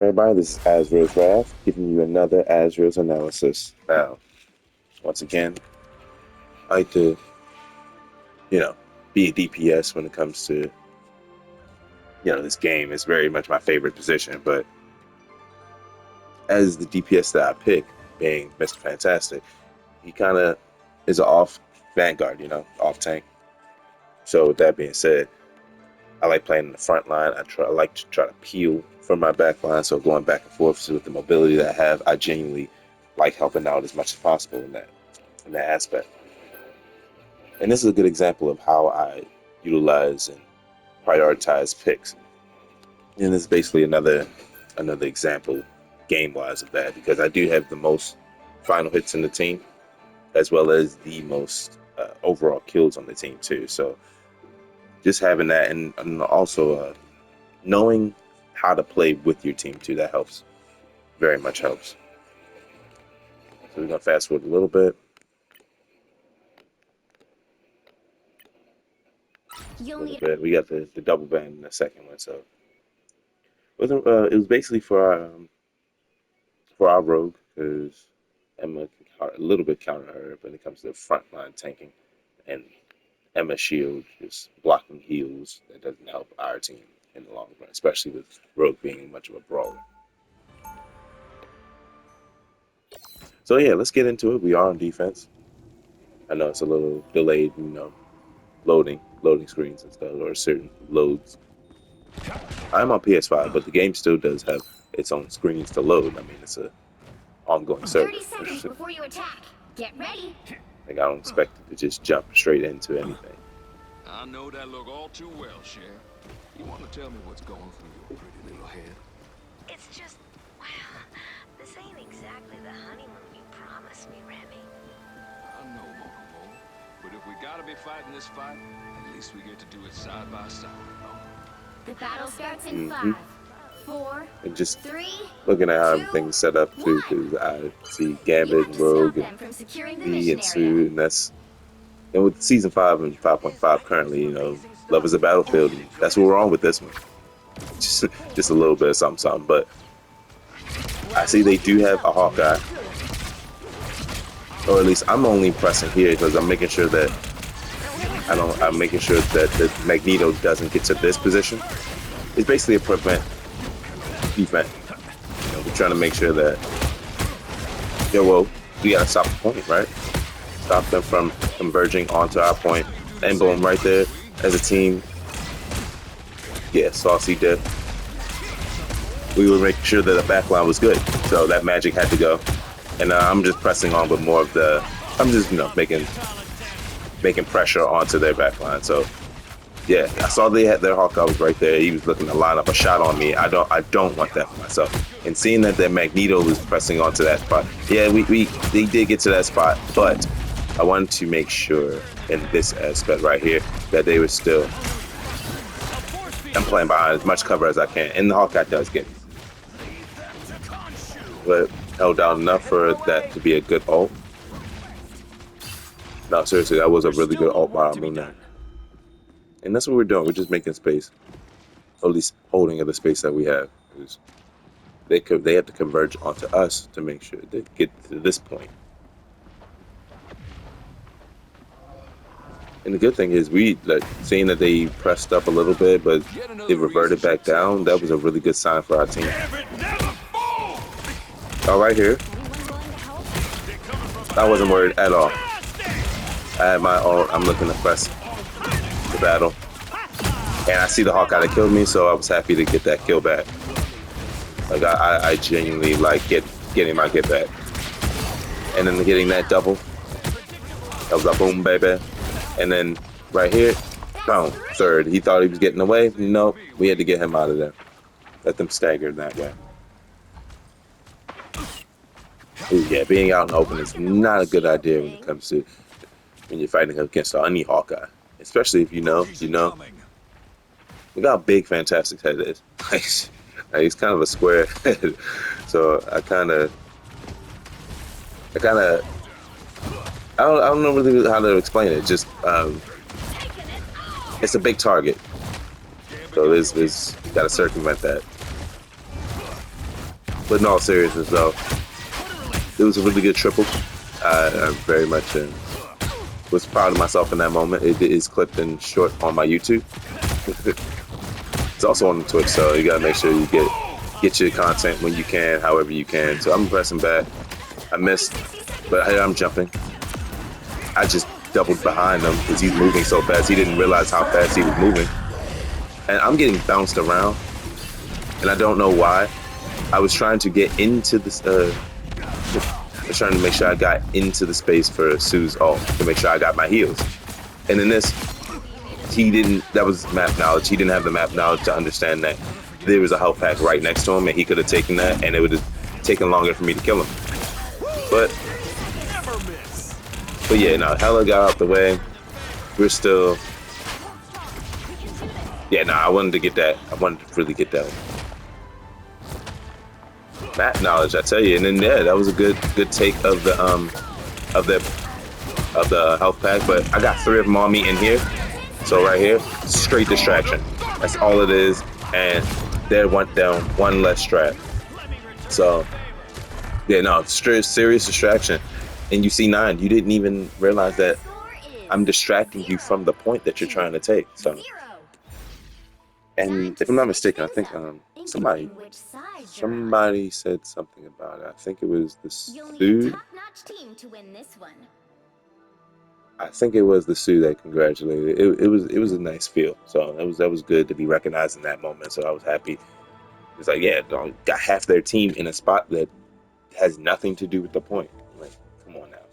Everybody, this is Azrael's Wrath, giving you another Azrael's analysis. Now, once again, I like to, you know, be a DPS when it comes to, this game is very much my favorite position. But as the DPS that I pick, being Mr. Fantastic, he kind of is an off vanguard, off tank. So with that being said, I like playing in the front line. I like to try to peel from my back line. So going back and forth with the mobility that I have, I genuinely like helping out as much as possible in that aspect. And this is a good example of how I utilize and prioritize picks. And this is basically another example game wise of that, because I do have the most final hits in the team as well as the most overall kills on the team too. So just having that, and also knowing how to play with your team too, that helps, very much helps. So we're gonna fast forward a little bit. We got the double band in the second one. So it was basically for our rogue, because Emma can a little bit counter her when it comes to the front line tanking, and Emma's shield just blocking heals. That doesn't help our team in the long run, especially with rogue being much of a brawler. So yeah, let's get into it. We are on defense. I know it's a little delayed, loading screens and stuff, or certain loads. I'm on PS5, but the game still does have its own screens to load. I mean, it's a ongoing server. 30 seconds before you attack. Get ready. Like, I don't expect it to just jump straight into anything. I know that look all too well, Sheriff. You want to tell me what's going through your pretty little head? It's just, well, this ain't exactly the honeymoon you promised me, Remy. I know, Momo, but if we gotta be fighting this fight, at least we get to do it side by side, no? The battle starts in 5, 4, And just 3, looking at how 2, everything's set up too, because I see Gambit and Rogue and V and Sue, and with season 5 and 5.5 currently, Love is a Battlefield. And that's what we're on with this one. Just a little bit of something. But I see they do have a Hawkeye, or at least I'm only pressing here because I'm making sure that the Magneto doesn't get to this position. It's basically a prevent defense. We're trying to make sure that we gotta stop the point, right? Stop them from converging onto our point, and boom, right there as a team. Yeah, Saucy did. We were making sure that the back line was good, so that magic had to go. And I'm just pressing on with more of the. I'm just making pressure onto their back line. So yeah, I saw they had their Hawkeye was right there. He was looking to line up a shot on me. I don't want that for myself. And seeing that their Magneto was pressing onto that spot, yeah, they did get to that spot, but I wanted to make sure in this aspect right here that they were still. I'm playing behind as much cover as I can, and the Hawkeye does get me. But held down enough for that to be a good ult. No, seriously, that was a really good ult by Moon Knight. And that's what we're doing. We're just making space, or at least holding of the space that we have. They have to converge onto us to make sure they get to this point. And the good thing is seeing that they pressed up a little bit, but they reverted back down. That was a really good sign for our team. All right here. I wasn't worried at all. I had my ult. I'm looking to press the battle, and I see the Hawkeye that killed me, so I was happy to get that kill back. Like I genuinely like getting my get back, and then getting that double. That was a boom, baby. And then right here, boom, third. He thought he was getting away. Nope, we had to get him out of there. Let them stagger that way. Ooh, yeah, being out in the open is not a good idea when it comes to when you're fighting against any Hawkeye, especially if you know. Look how big Fantastic's head is. He's kind of a square head, so I don't know really how to explain it. Just it's a big target, so there's you got to circumvent that. But in all seriousness, though, it was a really good triple. I very much was proud of myself in that moment. It is clipped and short on my YouTube. It's also on Twitch, so you gotta make sure you get your content when you can, however you can. So I'm pressing back. I missed, but here I'm jumping. I just doubled behind him because he's moving so fast. He didn't realize how fast he was moving. And I'm getting bounced around, and I don't know why. I was trying to get into this. I was trying to make sure I got into the space for Sue's ult to make sure I got my heals. And in this, he didn't. That was map knowledge. He didn't have the map knowledge to understand that there was a health pack right next to him, and he could have taken that, and it would have taken longer for me to kill him. But yeah, no, Hella got out the way. We're still. Yeah, no, I wanted to get that. I wanted to really get that one. Map knowledge, I tell you, and then yeah, that was a good take of the health pack. But I got 3 of them on me in here, so right here, straight distraction. That's all it is, and there went down 1 less strat. So yeah, no, serious distraction. And you see 9, you didn't even realize that I'm distracting you from the point that you're trying to take. So, and if I'm not mistaken, I think somebody said something about it. I think it was the Sue. I think it was the Sue that congratulated. It was a nice feel. So that was good to be recognized in that moment. So I was happy. It's like, yeah, got half their team in a spot that has nothing to do with the point. Like, come on now.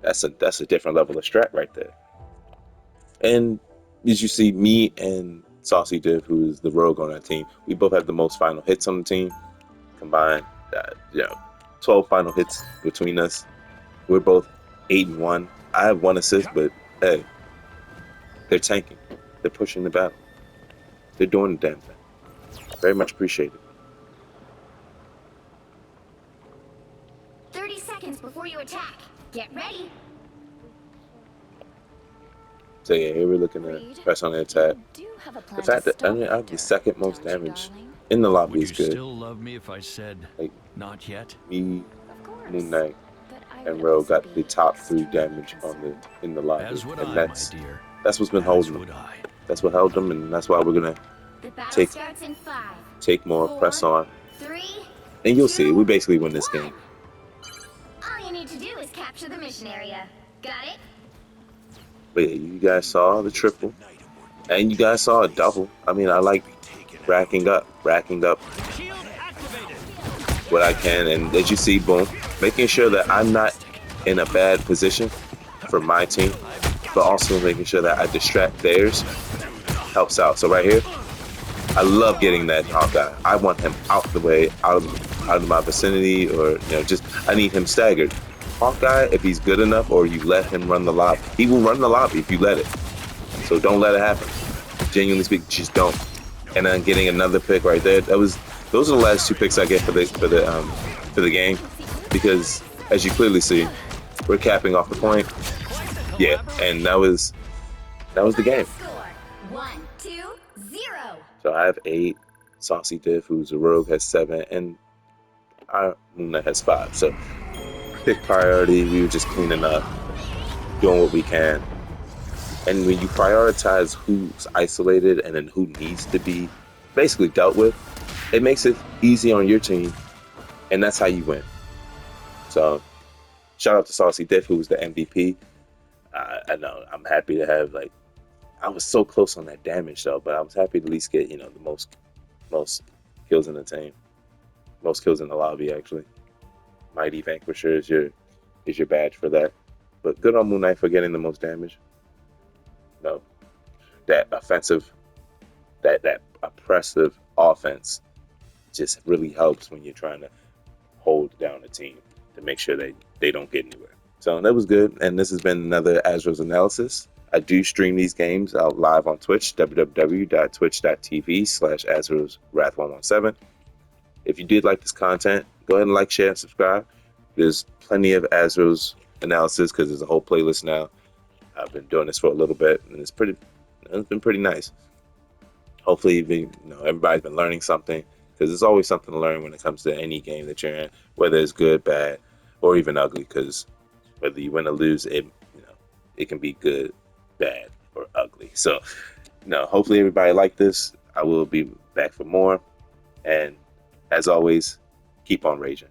That's a different level of strat right there. And as you see, me and Saucy Div, who is the rogue on our team, we both have the most final hits on the team combined. 12 final hits between us. We're both 8-1. I have 1 assist, but hey, they're tanking. They're pushing the battle. They're doing the damn thing. Very much appreciated. 30 seconds before you attack. Get ready. So yeah, here we're looking at press on the attack. The fact that I have the 2nd most damage in the lobby is good. Would you still love me if I said like, not yet? Me, Moon Knight, and Ro got the top 3 damage in the lobby, and that's what's been holding them. That's what held them, and that's why we're gonna take more, press on, and you'll see. We basically win this game. All you need to do is capture the mission area. Got it? But yeah, you guys saw the triple, and you guys saw a double. I mean, I like racking up what I can, and as you see, boom, making sure that I'm not in a bad position for my team, but also making sure that I distract theirs helps out. So right here, I love getting that Hawkeye. I want him out the way, out of my vicinity, or just I need him staggered. Hawkeye, if he's good enough, or you let him run the lobby, he will run the lobby if you let it. So don't let it happen. Genuinely speaking, just don't. And then getting another pick right there. Those are the last 2 picks I get for the game, because as you clearly see, we're capping off the point. Yeah, and that was the game. 1-2-0. So I have 8. Saucy Div, who's a rogue, has 7, and our Moon Knight has 5. So pick priority, we were just cleaning up, doing what we can. And when you prioritize who's isolated and then who needs to be basically dealt with, it makes it easy on your team, and that's how you win. So shout out to Saucy Diff, who was the MVP. I know I'm happy to have, I was so close on that damage though, but I was happy to at least get, the most kills in the team, most kills in the lobby actually. Mighty Vanquisher is your badge for that. But good on Moon Knight for getting the most damage. That offensive, that oppressive offense just really helps when you're trying to hold down a team to make sure they don't get anywhere. So that was good, and this has been another Azrael's Analysis. I do stream these games out live on Twitch, www.twitch.tv/Azrael'sWrath117. If you did like this content, go ahead and like, share, and subscribe. There's plenty of Azrael's Analysis because there's a whole playlist now. I've been doing this for a little bit, and it's been pretty nice. Hopefully, everybody's been learning something. because there's always something to learn when it comes to any game that you're in, whether it's good, bad, or even ugly. Because whether you win or lose, it can be good, bad, or ugly. So, hopefully everybody liked this. I will be back for more, and as always, keep on raging.